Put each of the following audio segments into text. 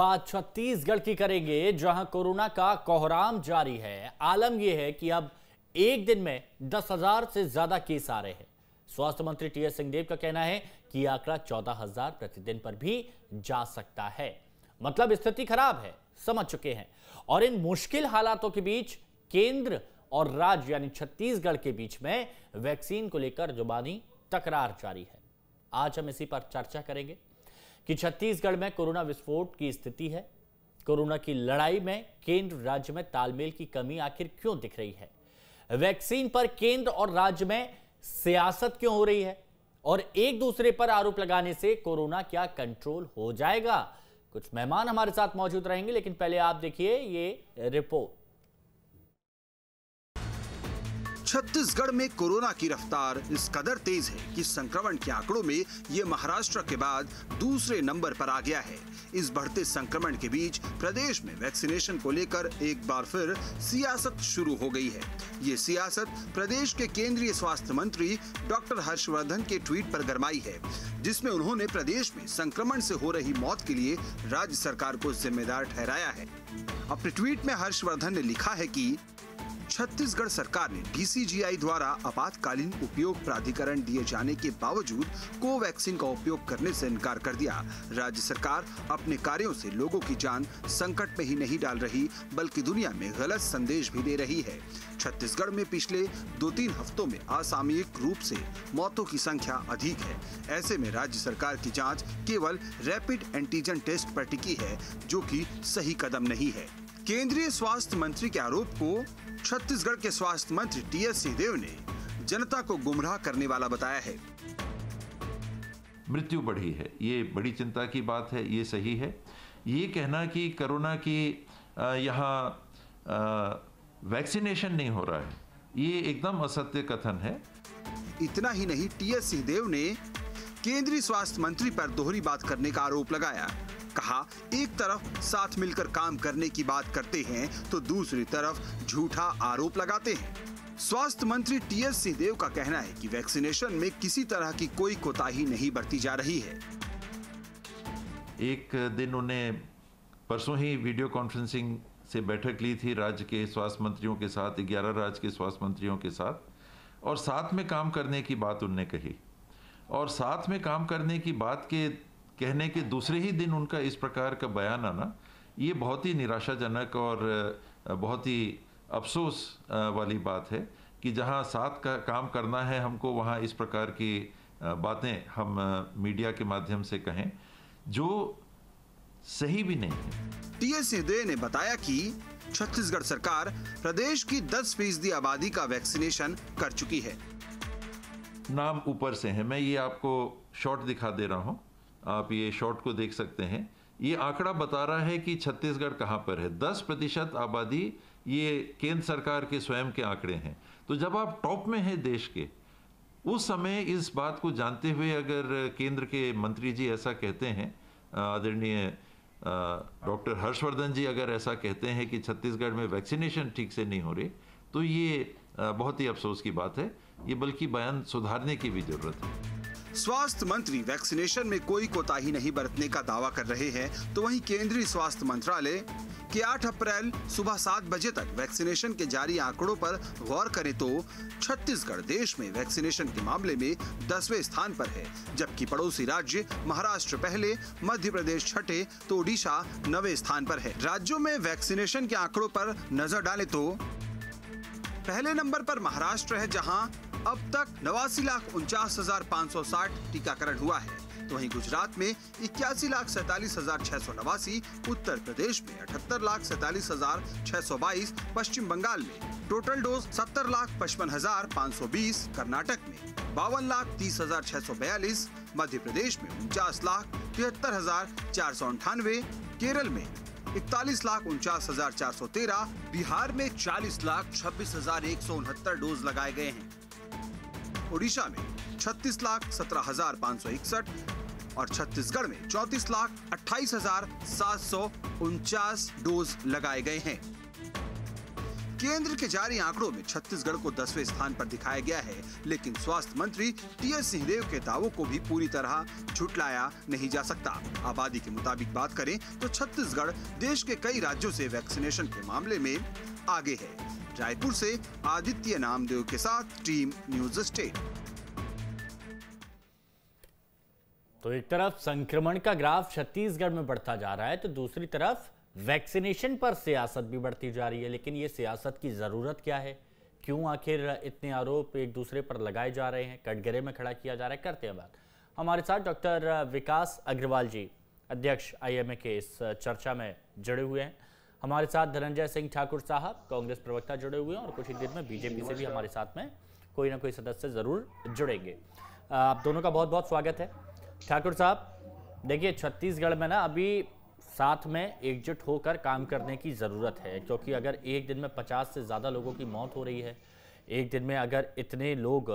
बात छत्तीसगढ़ की करेंगे, जहां कोरोना का कोहराम जारी है। आलम यह है कि अब एक दिन में 10,000 से ज्यादा केस आ रहे हैं। स्वास्थ्य मंत्री टीएस सिंहदेव का कहना है कि यह आंकड़ा 14,000 प्रतिदिन पर भी जा सकता है। मतलब स्थिति खराब है, समझ चुके हैं। और इन मुश्किल हालातों के बीच केंद्र और राज्य यानी छत्तीसगढ़ के बीच में वैक्सीन को लेकर जुबानी तकरार जारी है। आज हम इसी पर चर्चा करेंगे कि छत्तीसगढ़ में कोरोना विस्फोट की स्थिति है। कोरोना की लड़ाई में केंद्र राज्य में तालमेल की कमी आखिर क्यों दिख रही है? वैक्सीन पर केंद्र और राज्य में सियासत क्यों हो रही है? और एक दूसरे पर आरोप लगाने से कोरोना क्या कंट्रोल हो जाएगा? कुछ मेहमान हमारे साथ मौजूद रहेंगे, लेकिन पहले आप देखिए ये रिपोर्ट। छत्तीसगढ़ में कोरोना की रफ्तार इस कदर तेज है कि संक्रमण के आंकड़ों में ये महाराष्ट्र के बाद दूसरे नंबर पर आ गया है। इस बढ़ते संक्रमण के बीच प्रदेश में वैक्सीनेशन को लेकर एक बार फिर सियासत शुरू हो गई है। ये सियासत प्रदेश के केंद्रीय स्वास्थ्य मंत्री डॉक्टर हर्षवर्धन के ट्वीट पर गरमाई है, जिसमें उन्होंने प्रदेश में संक्रमण से हो रही मौत के लिए राज्य सरकार को जिम्मेदार ठहराया है। अपने ट्वीट में हर्षवर्धन ने लिखा है कि छत्तीसगढ़ सरकार ने डीसीजीआई द्वारा आपातकालीन उपयोग प्राधिकरण दिए जाने के बावजूद कोवैक्सीन का उपयोग करने से इनकार कर दिया। राज्य सरकार अपने कार्यों से लोगों की जान संकट में ही नहीं डाल रही, बल्कि दुनिया में गलत संदेश भी दे रही है। छत्तीसगढ़ में पिछले 2-3 हफ्तों में असामयिक रूप से मौतों की संख्या अधिक है। ऐसे में राज्य सरकार की जांच केवल रैपिड एंटीजन टेस्ट पर टिकी है, जो कि सही कदम नहीं है। केंद्रीय स्वास्थ्य मंत्री के आरोप को छत्तीसगढ़ के स्वास्थ्य मंत्री टीएस सिंहदेव ने जनता को गुमराह करने वाला बताया है। मृत्यु बढ़ी है, ये बड़ी चिंता की बात है, ये सही है। ये कहना कि कोरोना की यहाँ वैक्सीनेशन नहीं हो रहा है, ये एकदम असत्य कथन है। इतना ही नहीं, टीएस सिंहदेव ने केंद्रीय स्वास्थ्य मंत्री पर दोहरी बात करने का आरोप लगाया। कहा, एक तरफ साथ मिलकर काम करने की बात करते हैं तो दूसरी तरफ झूठा आरोप लगाते हैं। स्वास्थ्य मंत्री टीएस सिंहदेव का कहना है कि वैक्सीनेशन में किसी तरह की कोई कोताही नहीं बरती जा रही है। एक दिन उन्हें परसों ही वीडियो कॉन्फ्रेंसिंग से बैठक ली थी राज्य के स्वास्थ्य मंत्रियों के साथ, 11 राज्य के स्वास्थ्य मंत्रियों के साथ, और साथ में काम करने की बात उनने कही। और साथ में काम करने की बात के कहने के दूसरे ही दिन उनका इस प्रकार का बयान आना, ये बहुत ही निराशाजनक और बहुत ही अफसोस वाली बात है कि जहां साथ का काम करना है हमको, वहां इस प्रकार की बातें हम मीडिया के माध्यम से कहें, जो सही भी नहीं है। टीएस सिंहदेव ने बताया कि छत्तीसगढ़ सरकार प्रदेश की 10% आबादी का वैक्सीनेशन कर चुकी है। नाम ऊपर से है, मैं ये आपको शॉर्ट दिखा दे रहा हूं, आप ये शॉर्ट को देख सकते हैं। ये आंकड़ा बता रहा है कि छत्तीसगढ़ कहां पर है। 10% आबादी, ये केंद्र सरकार के स्वयं के आंकड़े हैं। तो जब आप टॉप में हैं देश के, उस समय इस बात को जानते हुए अगर केंद्र के मंत्री जी ऐसा कहते हैं, आदरणीय डॉक्टर हर्षवर्धन जी अगर ऐसा कहते हैं कि छत्तीसगढ़ में वैक्सीनेशन ठीक से नहीं हो रही, तो ये बहुत ही अफसोस की बात है। ये बल्कि बयान सुधारने की भी जरूरत है। स्वास्थ्य मंत्री वैक्सीनेशन में कोई कोताही नहीं बरतने का दावा कर रहे हैं, तो वहीं केंद्रीय स्वास्थ्य मंत्रालय के 8 अप्रैल सुबह 7 बजे तक वैक्सीनेशन के जारी आंकड़ों पर गौर करें तो छत्तीसगढ़ देश में वैक्सीनेशन के मामले में 10वें स्थान पर है, जबकि पड़ोसी राज्य महाराष्ट्र पहले, मध्य प्रदेश छठे तो ओडिशा 9वें स्थान पर है। राज्यों में वैक्सीनेशन के आंकड़ों पर नजर डालें तो पहले नंबर पर महाराष्ट्र है, जहां अब तक 89,49,560 टीकाकरण हुआ है। तो वहीं गुजरात में 81,47,689, उत्तर प्रदेश में 78,47,622, पश्चिम बंगाल में टोटल डोज 70,55,520, कर्नाटक में 52,30,642, मध्य प्रदेश में 49,73,498, केरल में 41,49,413, बिहार में 40,26,169 डोज लगाए गए हैं। ओडिशा में 36,17,561 और छत्तीसगढ़ में 34,28,749 डोज लगाए गए हैं। केंद्र के जारी आंकड़ों में छत्तीसगढ़ को 10वें स्थान पर दिखाया गया है, लेकिन स्वास्थ्य मंत्री टीएस सिंहदेव के दावों को भी पूरी तरह झुठलाया नहीं जा सकता। आबादी के मुताबिक बात करें तो छत्तीसगढ़ देश के कई राज्यों से वैक्सीनेशन के मामले में आगे है। रायपुर से आदित्य नामदेव के साथ टीम न्यूज स्टेट। तो एक तरफ संक्रमण का ग्राफ छत्तीसगढ़ में बढ़ता जा रहा है, तो दूसरी तरफ वैक्सीनेशन पर सियासत भी बढ़ती जा रही है। लेकिन ये सियासत की जरूरत क्या है? क्यों आखिर इतने आरोप एक दूसरे पर लगाए जा रहे हैं, कटघरे में खड़ा किया जा रहा है? करते हैं बात। हमारे साथ डॉक्टर विकास अग्रवाल जी, अध्यक्ष IMA के, इस चर्चा में जुड़े हुए हैं। हमारे साथ धनंजय सिंह ठाकुर साहब, कांग्रेस प्रवक्ता, जुड़े हुए हैं और कुछ ही देर में बीजेपी से भी हमारे साथ में कोई ना कोई सदस्य जरूर जुड़ेंगे। आप दोनों का बहुत बहुत स्वागत है। ठाकुर साहब, देखिए छत्तीसगढ़ में ना अभी साथ में एकजुट होकर काम करने की ज़रूरत है, क्योंकि अगर एक दिन में 50 से ज़्यादा लोगों की मौत हो रही है, एक दिन में अगर इतने लोग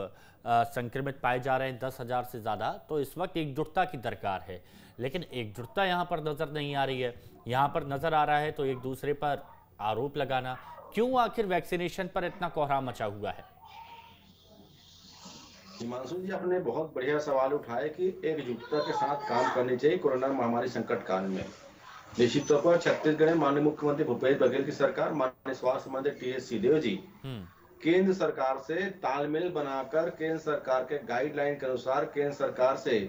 संक्रमित पाए जा रहे हैं 10,000 से ज़्यादा, तो इस वक्त एकजुटता की दरकार है। लेकिन एकजुटता यहाँ पर नज़र नहीं आ रही है। यहाँ पर नज़र आ रहा है तो एक दूसरे पर आरोप लगाना। क्यों आखिर वैक्सीनेशन पर इतना कोहराम मचा हुआ है? हिमांशु जी, आपने बहुत बढ़िया सवाल उठाया कि एकजुटता के साथ काम करनी चाहिए कोरोना महामारी संकट काल में। निश्चित तौर पर छत्तीसगढ़ में माननीय मुख्यमंत्री भूपेश बघेल की सरकार, माननीय स्वास्थ्य मंत्री टीएस सिंहदेव जी केंद्र सरकार से तालमेल बनाकर केंद्र सरकार के गाइडलाइन के अनुसार, केंद्र सरकार से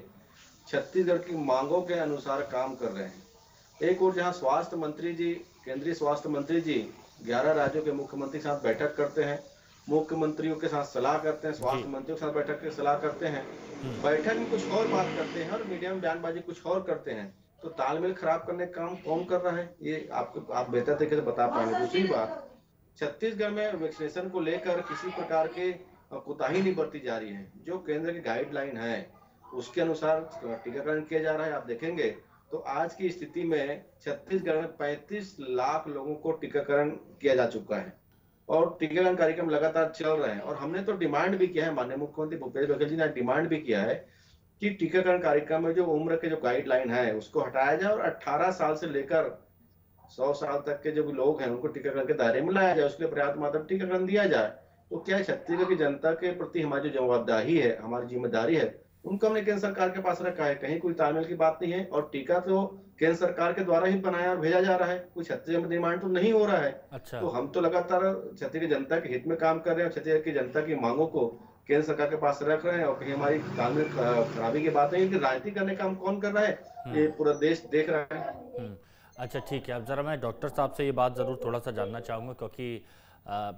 छत्तीसगढ़ की मांगों के अनुसार काम कर रहे हैं। एक और जहां स्वास्थ्य मंत्री जी, केंद्रीय स्वास्थ्य मंत्री जी 11 राज्यों के मुख्यमंत्री के साथ बैठक करते हैं, मुख्यमंत्रियों के साथ सलाह करते हैं, स्वास्थ्य मंत्रियों के साथ बैठक की सलाह करते हैं, बैठक में कुछ और बात करते हैं और मीडिया में बयानबाजी कुछ और करते हैं, तो तालमेल खराब करने का काम कौन कर रहा है? ये आप बेहतर तरीके से बता पाएंगे। दूसरी बात, छत्तीसगढ़ में वैक्सीनेशन को लेकर किसी प्रकार के कोताही नहीं बरती जा रही है। जो केंद्र की गाइडलाइन है उसके अनुसार टीकाकरण किया जा रहा है। आप देखेंगे तो आज की स्थिति में छत्तीसगढ़ में 35 लाख लोगों को टीकाकरण किया जा चुका है और टीकाकरण कार्यक्रम लगातार चल रहे हैं। और हमने तो डिमांड भी किया है, माननीय मुख्यमंत्री भूपेश बघेल जी ने डिमांड भी किया है कि टीकाकरण कार्यक्रम में जो उम्र के जो गाइडलाइन है उसको हटाया जाए और 18 साल से लेकर 100 साल तक के जो भी लोग हैं उनको टीकाकरण के दायरे में लाया जाए, उसके लिए पर्याप्त मात्रा में टीकाकरण दिया जाए। तो क्या छत्तीसगढ़ की जनता के प्रति हमारी जो जवाबदारी है, हमारी जिम्मेदारी है, उनको हमने केंद्र सरकार के पास रखा है। कहीं कोई तालमेल की बात नहीं है और टीका तो केंद्र सरकार के द्वारा ही बनाया और भेजा जा रहा है, कोई छत्तीसगढ़ में डिमांड तो नहीं हो रहा है। अच्छा। तो हम तो लगातार छत्तीसगढ़ की जनता के हित में काम कर रहे हैं और छत्तीसगढ़ की जनता की मांगों को केंद्र सरकार के पास रख रहे हैं। और कहीं हमारी तालमेल खराबी की बात नहीं है कि राजनीति करने का काम कौन कर रहा है, ये पूरा देश देख रहा है। अच्छा, ठीक है। अब जरा मैं डॉक्टर साहब से ये बात ज़रूर थोड़ा सा जानना चाहूँगा, क्योंकि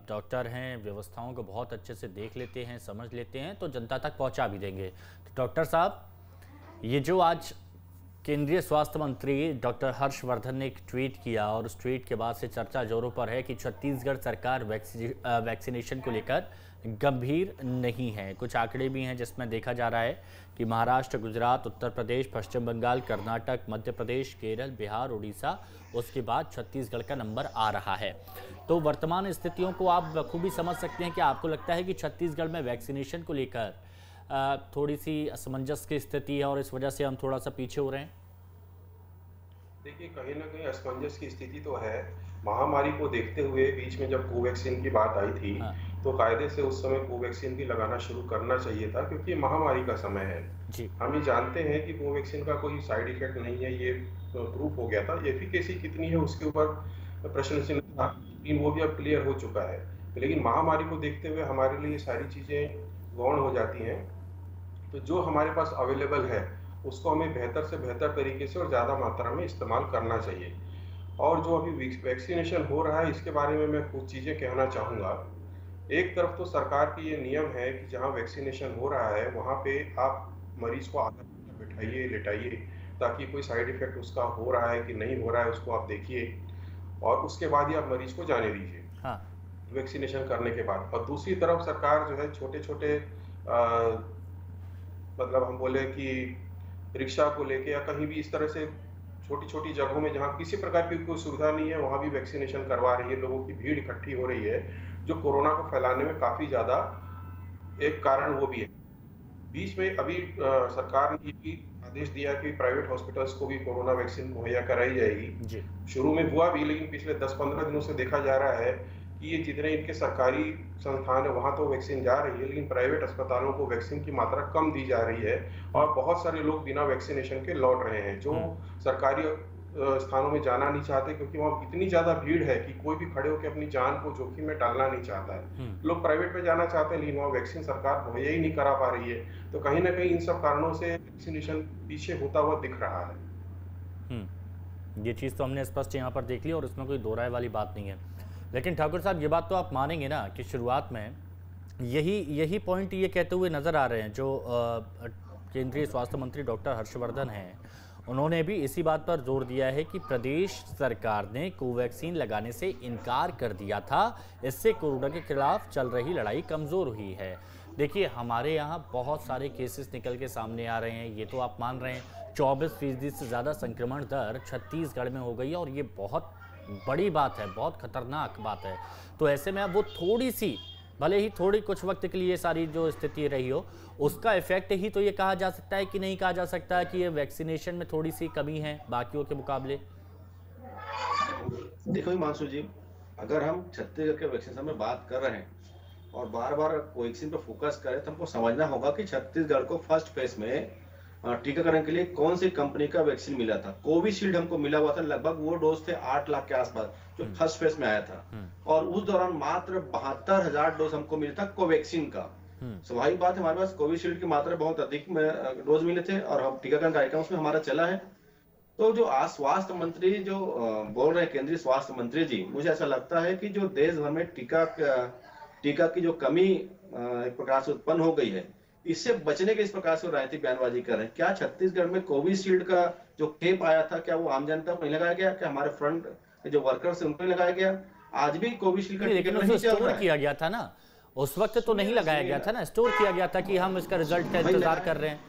डॉक्टर हैं, व्यवस्थाओं को बहुत अच्छे से देख लेते हैं, समझ लेते हैं, तो जनता तक पहुँचा भी देंगे। तो डॉक्टर साहब, ये जो आज केंद्रीय स्वास्थ्य मंत्री डॉक्टर हर्षवर्धन ने एक ट्वीट किया और उस ट्वीट के बाद से चर्चा जोरों पर है कि छत्तीसगढ़ सरकार वैक्सीनेशन को लेकर गंभीर नहीं है। कुछ आंकड़े भी हैं जिसमें देखा जा रहा है कि महाराष्ट्र, गुजरात, उत्तर प्रदेश, पश्चिम बंगाल, कर्नाटक, मध्य प्रदेश, केरल, बिहार, उड़ीसा, उसके बाद छत्तीसगढ़ का नंबर आ रहा है। तो वर्तमान स्थितियों को आप बखूबी समझ सकते हैं कि आपको लगता है कि छत्तीसगढ़ में वैक्सीनेशन को लेकर थोड़ी सी असमंजस की स्थिति है और इस वजह से हम थोड़ा सा पीछे हो रहे हैं? देखिए, कहीं ना कहीं असमंजस की स्थिति तो है। महामारी को देखते हुए बीच में जब कोवैक्सीन की बात आई थी, तो कायदे से उस समय कोवैक्सीन भी लगाना शुरू करना चाहिए था, क्योंकि महामारी का समय है जी। हम ही जानते हैं कि कोवैक्सीन का कोई साइड इफेक्ट नहीं है, ये प्रूफ हो गया था। एफिकेसी कितनी है उसके ऊपर प्रश्न चिन्ह था, लेकिन वो भी अब क्लियर हो चुका है। लेकिन महामारी को देखते हुए हमारे लिए सारी चीजें गौण हो जाती हैं। तो जो हमारे पास अवेलेबल है उसको हमें बेहतर से बेहतर तरीके से और ज़्यादा मात्रा में इस्तेमाल करना चाहिए। और जो अभी वैक्सीनेशन हो रहा है, इसके बारे में मैं कुछ चीज़ें कहना चाहूँगा। एक तरफ तो सरकार की ये नियम है कि जहाँ वैक्सीनेशन हो रहा है वहाँ पे आप मरीज को आधा घंटा बैठाइए, लेटाइए, ताकि कोई साइड इफेक्ट उसका हो रहा है कि नहीं हो रहा है उसको आप देखिए और उसके बाद ही आप मरीज को जाने दीजिए। हाँ। वैक्सीनेशन करने के बाद। और दूसरी तरफ सरकार जो है छोटे छोटे मतलब हम बोले कि रिक्शा को लेके या कहीं भी इस तरह से छोटी छोटी जगहों में जहाँ किसी प्रकार की कोई सुविधा नहीं है वहाँ भी वैक्सीनेशन करवा रही है। लोगों की भीड़ इकट्ठी हो रही है, जो कोरोना को फैलाने में काफ़ी ज़्यादा एक कारण वो भी है। बीच में अभी सरकार ने भी आदेश दिया कि प्राइवेट हॉस्पिटल्स को भी कोरोना वैक्सीन मुहैया कराई जाएगी। शुरू में हुआ भी, लेकिन पिछले 10-15 दिनों से देखा जा रहा है कि ये जितने इनके सरकारी संस्थान है वहाँ तो वैक्सीन जा रही है, लेकिन प्राइवेट अस्पतालों को वैक्सीन की मात्रा कम दी जा रही है और बहुत सारे लोग बिना वैक्सीनेशन के लौट रहे हैं जो सरकारी स्थानों में जाना नहीं चाहते, क्योंकि वहाँ इतनी ज्यादा भीड़ है कि कोई भी खड़े होकर अपनी जान को जोखिम में डालना नहीं चाहता है। लोग प्राइवेट में जाना चाहते हैं, लेकिन वहाँ वैक्सीन सरकार मुहैया ही नहीं करा पा रही है। तो कहीं ना कहीं इन सब कारणों से वैक्सीनेशन पीछे होता हुआ दिख रहा है। ये चीज़ तो हमने स्पष्ट यहाँ पर देख ली और इसमें कोई दो राय वाली बात नहीं है। लेकिन ठाकुर साहब, ये बात तो आप मानेंगे ना कि शुरुआत में यही पॉइंट ये कहते हुए नज़र आ रहे हैं जो केंद्रीय स्वास्थ्य मंत्री डॉक्टर हर्षवर्धन हैं, उन्होंने भी इसी बात पर जोर दिया है कि प्रदेश सरकार ने कोवैक्सीन लगाने से इनकार कर दिया था, इससे कोरोना के खिलाफ चल रही लड़ाई कमज़ोर हुई है। देखिए, हमारे यहाँ बहुत सारे केसेस निकल के सामने आ रहे हैं, ये तो आप मान रहे हैं। 24% से ज़्यादा संक्रमण दर छत्तीसगढ़ में हो गई है और ये बहुत बड़ी बात है, बहुत खतरनाक बात है। तो ऐसे में अब वो थोड़ी सी, भले ही थोड़ी कुछ वक्त के लिए सारी जो स्थिति रही हो, उसका इफेक्ट ही तो ये कहा जा सकता है कि नहीं कहा जा सकता कि ये वैक्सीनेशन में थोड़ी सी कमी है बाकियों के मुकाबले? देखो हिमांशु जी, अगर हम छत्तीसगढ़ के वैक्सीनेशन में बात कर रहे हैं और बार बार कोवैक्सीन पे फोकस करें तो हमको समझना होगा कि छत्तीसगढ़ को फर्स्ट फेज में टीकाकरण के लिए कौन सी कंपनी का वैक्सीन मिला था। कोविशील्ड हमको मिला हुआ था, लगभग वो डोज थे 8 लाख के आसपास जो फर्स्ट फेज में आया था, और उस दौरान मात्र 72,000 डोज हमको मिला था कोवैक्सीन का। स्वाभाविक बात है, हमारे पास कोविशील्ड की मात्रा बहुत अधिक डोज मिले थे और हम टीकाकरण कार्यक्रम उसमें हमारा चला है। तो जो आज स्वास्थ्य मंत्री जो बोल रहे हैं, केंद्रीय स्वास्थ्य मंत्री जी, मुझे ऐसा लगता है कि जो देश भर में टीका की जो कमी एक प्रकार से उत्पन्न हो गई है, इससे बचने के इस प्रकार से राजनीतिक बयानबाजी कर रहे हैं। क्या छत्तीसगढ़ में कोविशील्ड का जो खेप आया था, क्या वो आम जनता को नहीं लगाया गया? क्या हमारे फ्रंट के जो वर्कर्स हैं उनको नहीं लगाया गया? आज भी कोविशील्ड का लेकिन उसको स्टोर किया गया था ना, उस वक्त तो नहीं लगाया गया था ना, स्टोर किया गया था कि हम इसका रिजल्ट का इंतजार कर रहे हैं।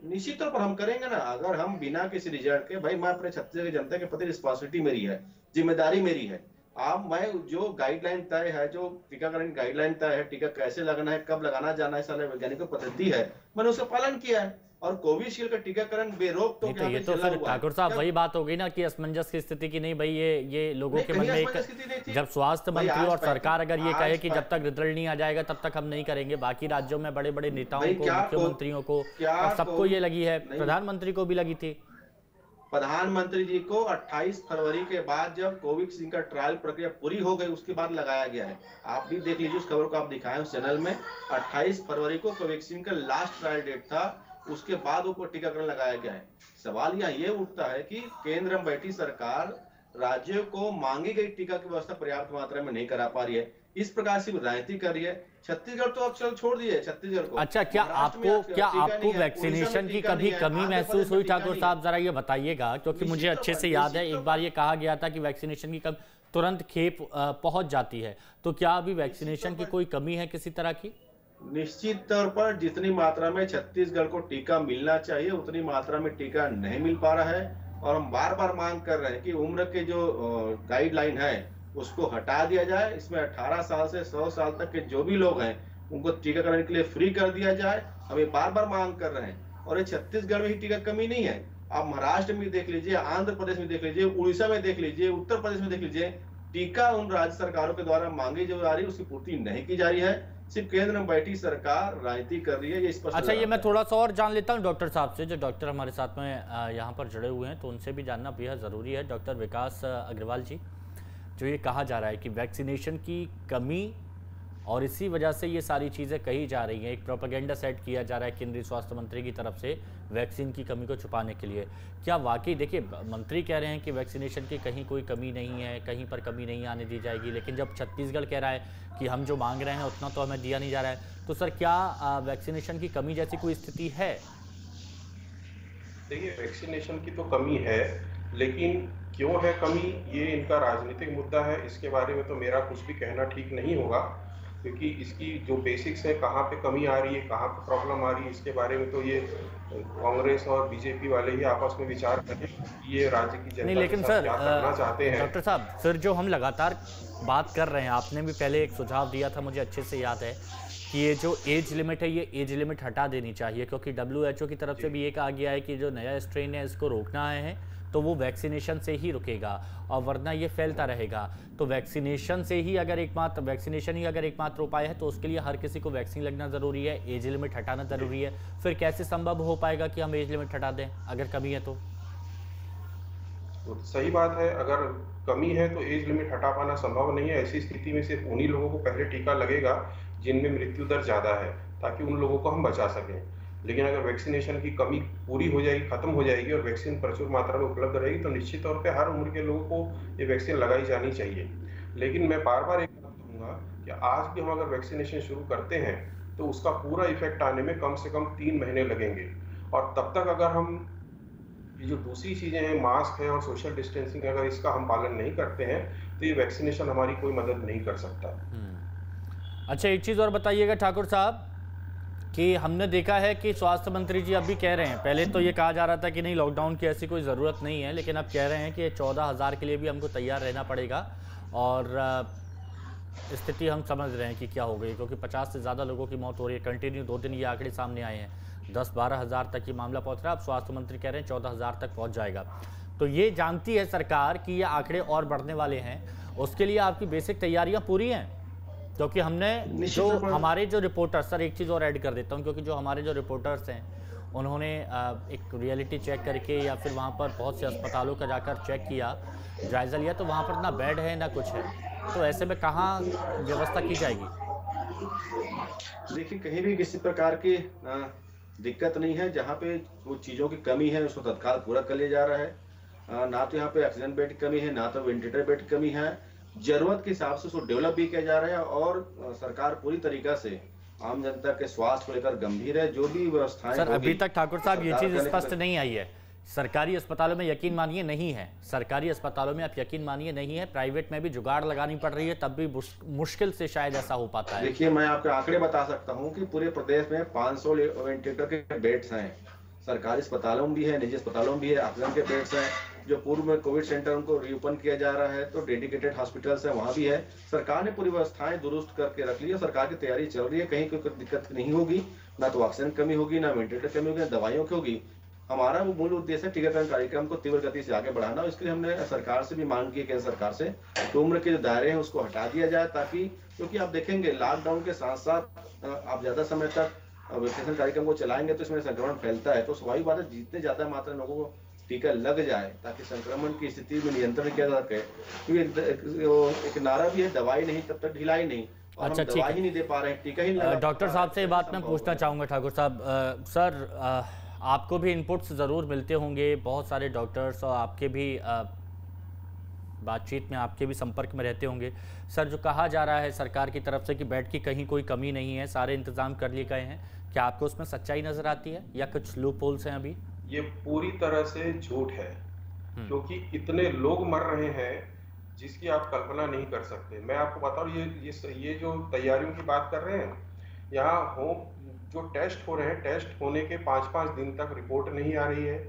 निश्चित तौर पर हम करेंगे ना, अगर हम बिना किसी रिजल्ट के, भाई मैं अपने छत्तीसगढ़ की जनता के प्रति रिस्पॉन्सिबिलिटी मेरी है, जिम्मेदारी मेरी है। आप मैं जो गाइडलाइन तय है, जो टीकाकरण गाइडलाइन तय है, टीका कैसे लगाना है, कब लगाना जाना है, सारे वैज्ञानिकों पद्धति है, मैंने उसका पालन किया है। और कोविशील्ड का टीकाकरण बेरोक तो ये तो फिर ठाकुर साहब वही बात हो गई ना कि असमंजस की स्थिति की नहीं भाई, ये लोगों के मन में एक, जब स्वास्थ्य मंत्री और सरकार अगर ये कहे कि जब तक रिजल्ट नहीं आ जाएगा तब तक हम नहीं करेंगे, बाकी राज्यों में बड़े बड़े नेताओं को, मुख्यमंत्रियों को और सबको ये लगी है, प्रधानमंत्री को भी लगी थी। प्रधानमंत्री जी को 28 फरवरी के बाद जब कोवैक्सीन का ट्रायल प्रक्रिया पूरी हो गई उसके बाद लगाया गया है। आप भी देख लीजिए उस खबर को, आप दिखाएं उस चैनल में। 28 फरवरी को कोवैक्सीन का लास्ट ट्रायल डेट था, उसके बाद ऊपर टीकाकरण लगाया गया है। सवाल यहाँ ये उठता है कि केंद्र में बैठी सरकार राज्यों को मांगी गई टीका की व्यवस्था पर्याप्त मात्रा में नहीं करा पा रही है, इस प्रकार से राजनीति कर रही है। छत्तीसगढ़ तो अब चल छोड़ दिए छत्तीसगढ़ को। अच्छा, क्या आपको वैक्सीनेशन की कभी कमी महसूस हुई ठाकुर साहब? जरा ये बताइएगा, क्योंकि मुझे अच्छे से याद है एक बार ये कहा गया था कि वैक्सीनेशन की कमी, तुरंत खेप पहुंच जाती है। तो क्या अभी वैक्सीनेशन की कोई कमी है किसी तरह की? निश्चित तौर पर जितनी मात्रा में छत्तीसगढ़ को टीका मिलना चाहिए उतनी मात्रा में टीका नहीं मिल पा रहा है, और हम बार बार मांग कर रहे हैं कि उम्र के जो गाइडलाइन है उसको हटा दिया जाए। इसमें 18 साल से 100 साल तक के जो भी लोग हैं उनको टीकाकरण के लिए फ्री कर दिया जाए। हम ये बार बार मांग कर रहे हैं, और ये छत्तीसगढ़ में ही टीका कमी नहीं है, आप महाराष्ट्र में देख लीजिए, आंध्र प्रदेश में देख लीजिए, उड़ीसा में देख लीजिए, उत्तर प्रदेश में देख लीजिए, टीका उन राज्य सरकारों के द्वारा मांगी जो जा रही है उसकी पूर्ति नहीं की जा रही है। सिर्फ केंद्र में बैठी सरकार राजनीति कर रही है, ये स्पष्ट। अच्छा, ये मैं थोड़ा सा और जान लेता हूँ डॉक्टर साहब से, जो डॉक्टर हमारे साथ में यहाँ पर जुड़े हुए हैं, तो उनसे भी जानना बेहद ज़रूरी है। डॉक्टर विकास अग्रवाल जी, जो ये कहा जा रहा है कि वैक्सीनेशन की कमी और इसी वजह से ये सारी चीज़ें कही जा रही हैं, एक प्रोपेगेंडा सेट किया जा रहा है केंद्रीय स्वास्थ्य मंत्री की तरफ से वैक्सीन की कमी को छुपाने के लिए, क्या वाकई? देखिए, मंत्री कह रहे हैं कि वैक्सीनेशन की कहीं कोई कमी नहीं है, कहीं पर कमी नहीं आने दी जाएगी, लेकिन जब छत्तीसगढ़ कह रहा है कि हम जो मांग रहे हैं उतना तो हमें दिया नहीं जा रहा है, तो सर क्या वैक्सीनेशन की कमी जैसी कोई स्थिति है? देखिए, वैक्सीनेशन की तो कमी है, लेकिन क्यों है कमी, ये इनका राजनीतिक मुद्दा है। इसके बारे में तो मेरा कुछ भी कहना ठीक नहीं होगा, क्योंकि इसकी जो बेसिक्स है, कहाँ पे कमी आ रही है, कहाँ पे प्रॉब्लम आ रही है, इसके बारे में तो ये कांग्रेस और बीजेपी वाले ही आपस में विचार करें, ये राज्य की जनता लेकिन के साथ क्या करना चाहते हैं। डॉक्टर साहब, फिर जो हम लगातार बात कर रहे हैं, आपने भी पहले एक सुझाव दिया था, मुझे अच्छे से याद है, कि ये जो एज लिमिट है, ये एज लिमिट हटा देनी चाहिए, क्योंकि WHO की तरफ से भी ये कहा गया है कि जो नया स्ट्रेन है इसको रोकना है, तो वो वैक्सीनेशन से ही रुकेगा, और वरना ये फैलता रहेगा। तो वैक्सीनेशन ही अगर एकमात्र उपाय है, तो उसके लिए हर किसी को वैक्सीन लगना ज़रूरी है, एज लिमिट हटाना ज़रूरी है। फिर कैसे संभव हो पाएगा कि हम एज लिमिट हटा दें अगर कमी है तो सही बात है, अगर कमी है तो एज लिमिट हटा पाना संभव नहीं है। ऐसी स्थिति में सिर्फ उन्हीं लोगों को पहले टीका लगेगा जिनमें मृत्यु दर ज़्यादा है, ताकि उन लोगों को हम बचा सकें। लेकिन अगर वैक्सीनेशन की कमी पूरी हो जाएगी, खत्म हो जाएगी और वैक्सीन प्रचुर मात्रा में उपलब्ध रहेगी, तो निश्चित तौर पे हर उम्र के लोगों को ये वैक्सीन लगाई जानी चाहिए। लेकिन मैं बार बार एक बात कहूँगा कि आज भी हम अगर वैक्सीनेशन शुरू करते हैं तो उसका पूरा इफेक्ट आने में कम से कम 3 महीने लगेंगे, और तब तक अगर हम ये जो दूसरी चीजें हैं, मास्क है और सोशल डिस्टेंसिंग, अगर इसका हम पालन नहीं करते हैं तो ये वैक्सीनेशन हमारी कोई मदद नहीं कर सकता। अच्छा, एक चीज़ और बताइएगा ठाकुर साहब कि हमने देखा है कि स्वास्थ्य मंत्री जी अब भी कह रहे हैं, पहले तो ये कहा जा रहा था कि नहीं लॉकडाउन की ऐसी कोई ज़रूरत नहीं है, लेकिन अब कह रहे हैं कि 14,000 के लिए भी हमको तैयार रहना पड़ेगा, और स्थिति हम समझ रहे हैं कि क्या हो गई, क्योंकि 50 से ज़्यादा लोगों की मौत हो रही है कंटिन्यू। 2 दिन ये आंकड़े सामने आए हैं, 10-12 हज़ार तक ये मामला पहुंच रहा है। अब स्वास्थ्य मंत्री कह रहे हैं 14,000 तक पहुंच जाएगा। तो ये जानती है सरकार कि ये आंकड़े और बढ़ने वाले हैं, उसके लिए आपकी बेसिक तैयारियां पूरी हैं? क्योंकि हमने जो हमारे जो रिपोर्टर्स, सर एक चीज़ और ऐड कर देता हूं, क्योंकि जो हमारे जो रिपोर्टर्स हैं उन्होंने एक रियलिटी चेक करके या फिर वहाँ पर बहुत से अस्पतालों का जाकर चेक किया, जायज़ा लिया, तो वहाँ पर ना बेड है ना कुछ है। तो ऐसे में कहाँ व्यवस्था की जाएगी? देखिए, कहीं भी किसी प्रकार की दिक्कत नहीं है। जहाँ पे वो चीज़ों की कमी है उसको तत्काल पूरा कर लिया जा रहा है। ना तो यहाँ पे ऑक्सीजन बेड की कमी है, ना तो वेंटिलेटर बेड की कमी है। जरूरत के हिसाब से उसको डेवलप भी किया जा रहा है, और सरकार पूरी तरीका से आम जनता के स्वास्थ्य को लेकर गंभीर है। जो भी व्यवस्थाएं, सर अभी तक ठाकुर साहब ये चीज़ स्पष्ट नहीं आई है। सरकारी अस्पतालों में यकीन मानिए नहीं है, सरकारी अस्पतालों में आप यकीन मानिए नहीं है, प्राइवेट में भी जुगाड़ लगानी पड़ रही है, तब भी मुश्किल से शायद ऐसा हो पाता है। देखिए, मैं आपके आंकड़े बता सकता हूं कि पूरे प्रदेश में 500 वेंटिलेटर के बेड्स हैं। सरकारी अस्पतालों में भी है, निजी अस्पतालों में भी है, ऑक्सीजन के बेड्स हैं। जो पूर्व में कोविड सेंटर उनको रीओपन किया जा रहा है, तो डेडिकेटेड हॉस्पिटल्स है, वहाँ भी है। सरकार ने पूरी व्यवस्थाएं दुरुस्त करके रख ली है, सरकार की तैयारी चल रही है, कहीं कोई दिक्कत नहीं होगी, ना तो ऑक्सीजन कमी होगी, ना वेंटिलेटर कमी होगी, ना दवाइयों की होगी। हमारा वो मूल उद्देश्य है टीकाकरण कार्यक्रम को तीव्र गति से आगे बढ़ाना। इसके लिए हमने सरकार से भी मांग की है, केंद्र सरकार से, तो उम्र के जो दायरे हैं उसको हटा दिया जाए, ताकि, क्योंकि आप देखेंगे लॉकडाउन के साथ साथ आप ज्यादा समय तक वैक्सीनेशन कार्यक्रम को चलाएंगे तो इसमें संक्रमण फैलता है। तो स्वाभाविक बात है, जितने ज्यादा मात्रा में लोगों को टीका लग जाए ताकि संक्रमण की स्थिति में नियंत्रण किया जा सके। क्योंकि एक नारा भी है, दवाई नहीं तब तक ढिलाई नहीं। अच्छा, ठीक है, दवाई ही नहीं दे पा रहे हैं, टीका ही नहीं। डॉक्टर साहब से ये बात मैं पूछना चाहूँगा ठाकुर साहब। सर आपको भी इनपुट्स ज़रूर मिलते होंगे, बहुत सारे डॉक्टर्स और आपके भी बातचीत में, आपके भी संपर्क में रहते होंगे। सर, जो कहा जा रहा है सरकार की तरफ से कि बेड की कहीं कोई कमी नहीं है, सारे इंतजाम कर लिए गए हैं, क्या आपको उसमें सच्चाई नज़र आती है या कुछ लूप होल्स हैं अभी? ये पूरी तरह से झूठ है, क्योंकि इतने लोग मर रहे हैं जिसकी आप कल्पना नहीं कर सकते। मैं आपको बताऊं, ये जो तैयारियों की बात कर रहे हैं, यहाँ जो टेस्ट हो रहे हैं, टेस्ट होने के 5-5 दिन तक रिपोर्ट नहीं आ रही है।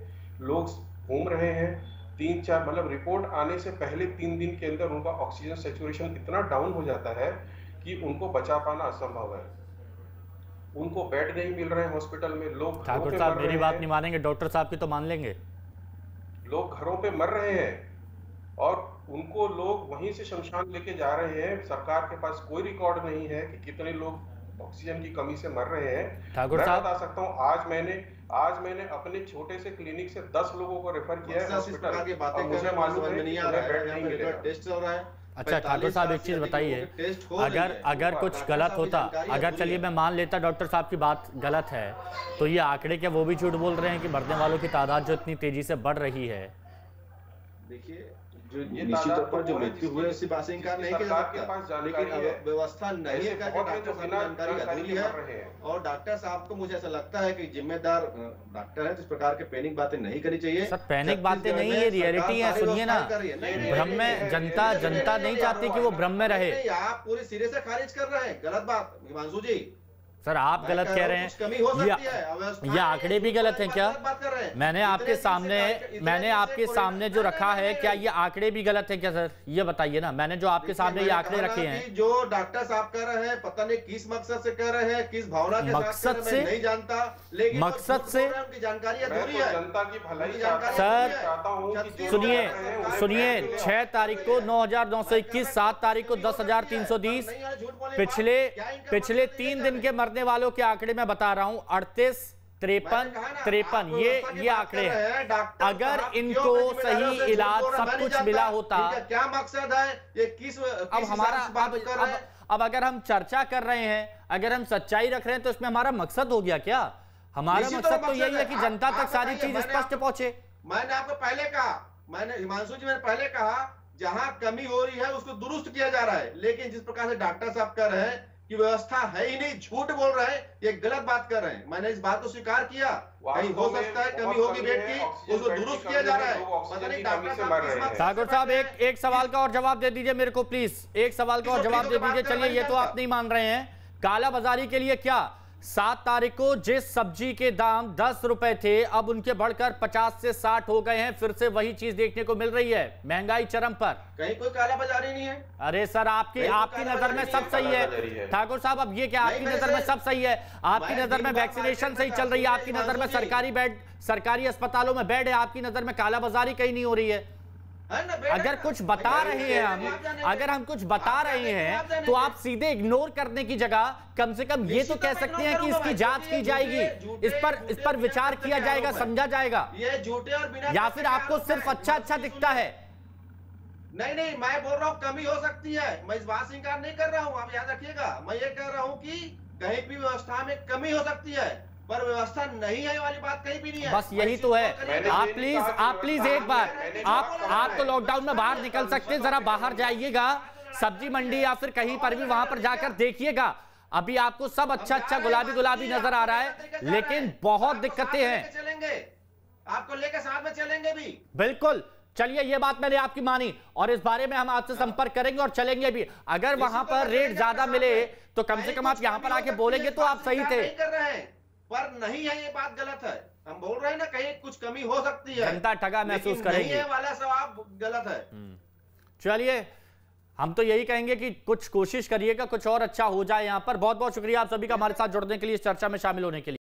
लोग घूम रहे हैं 3-4, मतलब रिपोर्ट आने से पहले 3 दिन के अंदर उनका ऑक्सीजन सैचुरेशन इतना डाउन हो जाता है कि उनको बचा पाना असंभव है। उनको बेड नहीं मिल रहे हैं हॉस्पिटल में। लोग ठाकुर साहब मेरी बात नहीं मानेंगे, डॉक्टर साहब की तो मान लेंगे। लोग घरों पे मर रहे हैं और उनको लोग वहीं से शमशान लेके जा रहे हैं। सरकार के पास कोई रिकॉर्ड नहीं है कि कितने लोग ऑक्सीजन की कमी से मर रहे हैं। ठाकुर मैं साहब बता सकता हूँ, आज मैंने अपने छोटे से क्लिनिक से 10 लोगों को रेफर किया है हॉस्पिटल। मुझे मालूम है नहीं आ रहा है, टेस्ट चल रहा है। अच्छा ठाकुर साहब, एक चीज़ बताइए, अगर कुछ गलत होता, अगर चलिए मैं मान लेता डॉक्टर साहब की बात गलत है, तो ये आंकड़े क्या वो भी झूठ बोल रहे हैं कि मरने वालों की तादाद जो इतनी तेजी से बढ़ रही है? देखिए, जो निश्चित तौर पर जो मृत्यु हुए उसकी बात से इनकार नहीं किया जा सकता, लेकिन व्यवस्था नहीं है का डॉक्टर साहब की जानकारी अधूरी है। और डॉक्टर साहब को मुझे ऐसा लगता है कि जिम्मेदार डॉक्टर है, इस प्रकार के पैनिक बातें नहीं करनी चाहिए। सर पैनिक बातें नहीं, ये रियलिटी है, सुनिए ना। भ्रम में जनता नहीं चाहती कि वो भ्रम में रहे। आप पूरे सिरे से खारिज कर रहे हैं, गलत बात हिमांशु जी। सर आप गलत कह रहे हैं, ये आंकड़े भी गलत हैं क्या? मैंने आपके सामने जो रखा है, क्या ये आंकड़े भी गलत हैं क्या सर? ये बताइए ना, मैंने जो आपके सामने ये आंकड़े रखे हैं, जो डॉक्टर साहब कह रहे हैं, पता नहीं किस मकसद से कह रहे हैं, किस भावना के मकसद से नहीं जानता, लेकिन मकसद से उनकी जानकारी अधूरी है। जनता की भलाई सर सुनिए 6 तारीख को 9,921, 7 तारीख को 10,320, पिछले 3 दिन के मरने वालों के आंकड़े मैं बता रहा हूं, 38, 53, ये आंकड़े हैं। अगर इनको सही इलाज सब कुछ मिला होता, क्या मकसद है ये, किस अब हमारा अब अगर हम चर्चा कर रहे हैं, अगर हम सच्चाई रख रहे हैं, तो इसमें हमारा मकसद हो गया क्या? हमारा मकसद तो यही है कि जनता तक सारी चीज स्पष्ट पहुंचे। मैंने आपको पहले कहा, हिमांशु जी मैंने पहले कहा, जहां कमी हो रही है उसको दुरुस्त किया जा रहा है, लेकिन जिस प्रकार से डॉक्टर साहब कह रहे हैं कि व्यवस्था है ही नहीं, झूठ बोल रहे हैं, ये गलत बात कर रहे हैं। मैंने इस बात को स्वीकार किया, कहीं हो सकता है कमी होगी बेड की, उसको दुरुस्त किया जा रहा है। पता नहीं डॉक्टर साहब। ठाकुर साहब एक सवाल का और जवाब दे दीजिए मेरे को प्लीज, एक सवाल का और जवाब दे दीजिए। चलिए ये तो आप नहीं मान रहे हैं, कालाबाजारी के लिए क्या? 7 तारीख को जिस सब्जी के दाम 10 रुपए थे, अब उनके बढ़कर 50 से 60 हो गए हैं। फिर से वही चीज देखने को मिल रही है, महंगाई चरम पर। कहीं कोई कालाबाजारी नहीं है। अरे सर आपकी नजर में सब सही है ठाकुर साहब। अब ये क्या आपकी नजर में सब सही है? आपकी नजर में वैक्सीनेशन सही चल रही है, आपकी नजर में सरकारी अस्पतालों में बेड है, आपकी नजर में कालाबाजारी कहीं नहीं हो रही है। अगर कुछ बता रहे हैं अगर हम कुछ बता रहे हैं तो आप सीधे इग्नोर करने की जगह कम से कम ये तो कह सकते हैं कि इसकी जांच की जाएगी, इस पर विचार किया जाएगा, समझा जाएगा। ये झूठे और बिना, या फिर आपको सिर्फ अच्छा दिखता है? नहीं, मैं बोल रहा हूँ कमी हो सकती है, मैं इस बात से इंकार नहीं कर रहा हूँ, आप याद रखिएगा। मैं ये कह रहा हूँ कि कहीं भी व्यवस्था में कमी हो सकती है, पर व्यवस्था नहीं है वाली बात कहीं भी नहीं है। बस यही तो है। आप प्लीज एक बार, आप तो लॉकडाउन में बाहर निकल सकते हैं, जरा बाहर जाइएगा, सब्जी मंडी या फिर कहीं पर भी वहां पर जाकर देखिएगा। अभी आपको सब अच्छा गुलाबी नजर आ रहा है, लेकिन बहुत दिक्कतें हैं। चलेंगे, आपको लेकर साथ में चलेंगे भी। बिल्कुल, चलिए ये बात मैंने आपकी मानी और इस बारे में हम आपसे संपर्क करेंगे और चलेंगे भी। अगर वहां पर रेट ज्यादा मिले तो कम से कम आप यहाँ पर आके बोलेंगे तो आप सही थे, पर नहीं है, ये बात गलत है। हम बोल रहे हैं ना कहीं कुछ कमी हो सकती है, जनता ठगा महसूस करेगी, नहीं है वाला सवाल गलत है। चलिए हम तो यही कहेंगे कि कुछ कोशिश करिएगा, कुछ और अच्छा हो जाए यहाँ पर। बहुत बहुत शुक्रिया आप सभी का हमारे साथ जुड़ने के लिए, इस चर्चा में शामिल होने के लिए।